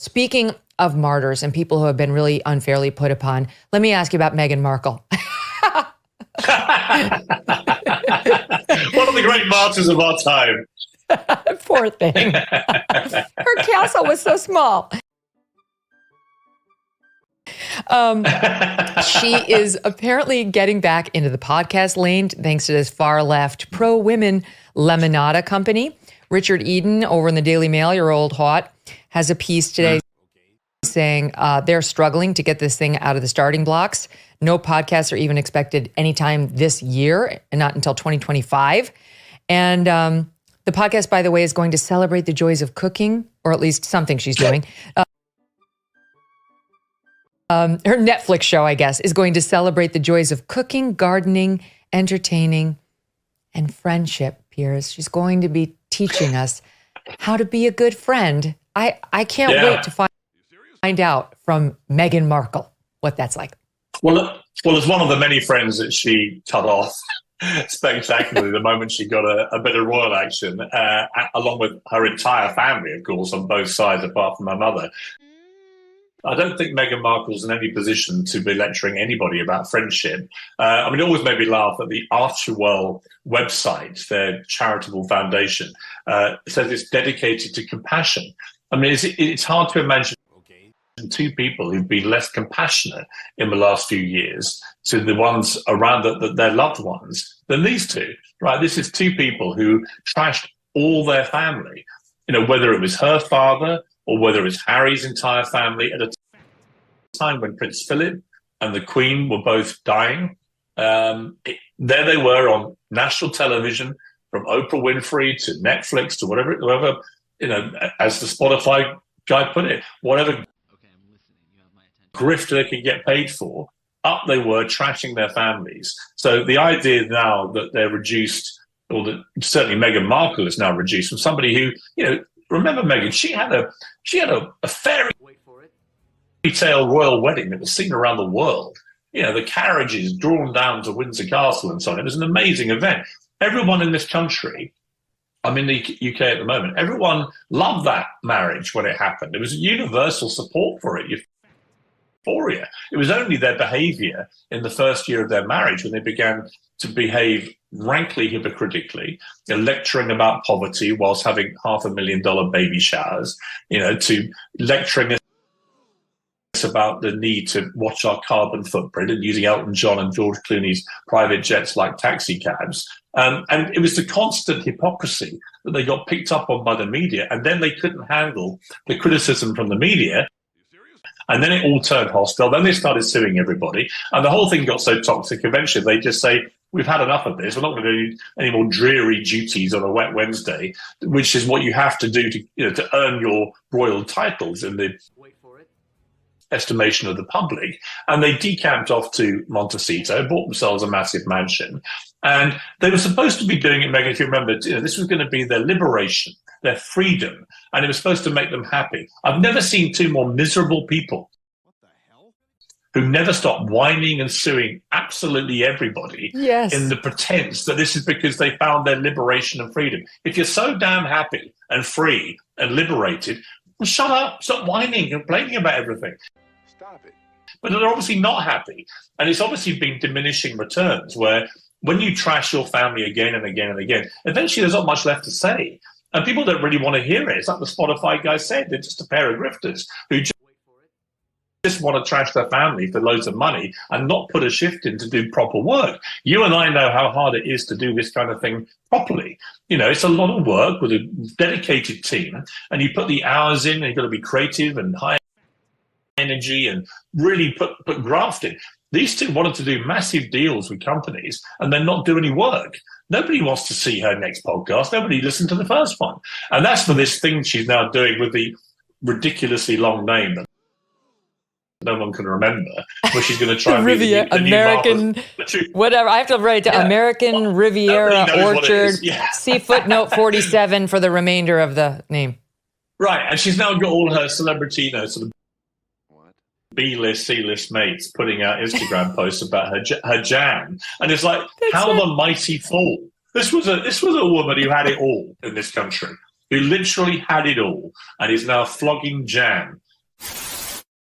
Speaking of martyrs and people who have been really unfairly put upon, let me ask you about Meghan Markle. One of the great martyrs of our time. Poor thing. Her castle was so small. She is apparently getting back into the podcast lane thanks to this far left pro-women Lemonada company. Richard Eden over in the Daily Mail, your old hot, has a piece today saying they're struggling to get this thing out of the starting blocks. No podcasts are even expected anytime this year and not until 2025. And the podcast, by the way, is going to celebrate the joys of cooking, or at least something she's doing. Her Netflix show, I guess, is going to celebrate the joys of cooking, gardening, entertaining, and friendship, Piers. She's going to be teaching us how to be a good friend. I can't wait to find out from Meghan Markle what that's like. Well, as one of the many friends that she cut off spectacularly the moment she got a bit of royal action, along with her entire family, of course, on both sides, apart from her mother. I don't think Meghan Markle's in any position to be lecturing anybody about friendship. It always made me laugh that the Archewell website, their charitable foundation, says it's dedicated to compassion. I mean, it's hard to imagine two people who've been less compassionate in the last few years to the ones around their loved ones than these two, right? This is two people who trashed all their family, whether it was her father or whether it's Harry's entire family at a time when Prince Philip and the Queen were both dying. There they were on national television, from Oprah Winfrey to Netflix to whoever, as the Spotify guy put it, whatever grift they could get paid for, up they were trashing their families. So the idea now that they're reduced, or that certainly Meghan Markle is now reduced from somebody who, remember Meghan, she had a fairy tale royal wedding that was seen around the world. The carriages drawn down to Windsor Castle and so on. It was an amazing event. Everyone in this country, I'm in the UK at the moment, everyone loved that marriage when it happened. There was universal support for it. Euphoria. It was only their behavior in the first year of their marriage when they began to behave rankly hypocritically, lecturing about poverty whilst having $500,000 baby showers, to lecturing us about the need to watch our carbon footprint and using Elton John and George Clooney's private jets like taxi cabs. And it was the constant hypocrisy that they got picked up on by the media, and then they couldn't handle the criticism from the media. And then it all turned hostile. Then they started suing everybody. And the whole thing got so toxic, eventually they just say, we've had enough of this. We're not going to do any more dreary duties on a wet Wednesday, which is what you have to do to earn your royal titles in the estimation of the public. And they decamped off to Montecito, bought themselves a massive mansion. And they were supposed to be doing it, Megyn, if you remember, this was going to be their liberation, their freedom, and it was supposed to make them happy. I've never seen two more miserable people who never stop whining and suing absolutely everybody in the pretense that this is because they found their liberation and freedom. If you're so damn happy and free and liberated, well, shut up, stop whining and complaining about everything. Stop it. But they're obviously not happy. And it's obviously been diminishing returns where when you trash your family again and again and again, eventually there's not much left to say. And people don't really want to hear it. It's like the Spotify guy said, they're just a pair of grifters who just want to trash their family for loads of money and not put a shift in to do proper work. You and I know how hard it is to do this kind of thing properly. It's a lot of work with a dedicated team, and you put the hours in, and you've got to be creative and high energy and really put graft in. These two wanted to do massive deals with companies and then not do any work. Nobody wants to see her next podcast. Nobody listened to the first one. And that's for this thing she's now doing with the ridiculously long name that no one can remember, where she's going to try and be the American, whatever. I have to write it down. American Riviera Orchard. See footnote 47 for the remainder of the name. Right. And she's now got all her celebrity, sort of B-list, C-list mates putting out Instagram posts about her jam, and it's like, how the mighty fall. This was a woman who had it all in this country, who literally had it all, and is now flogging jam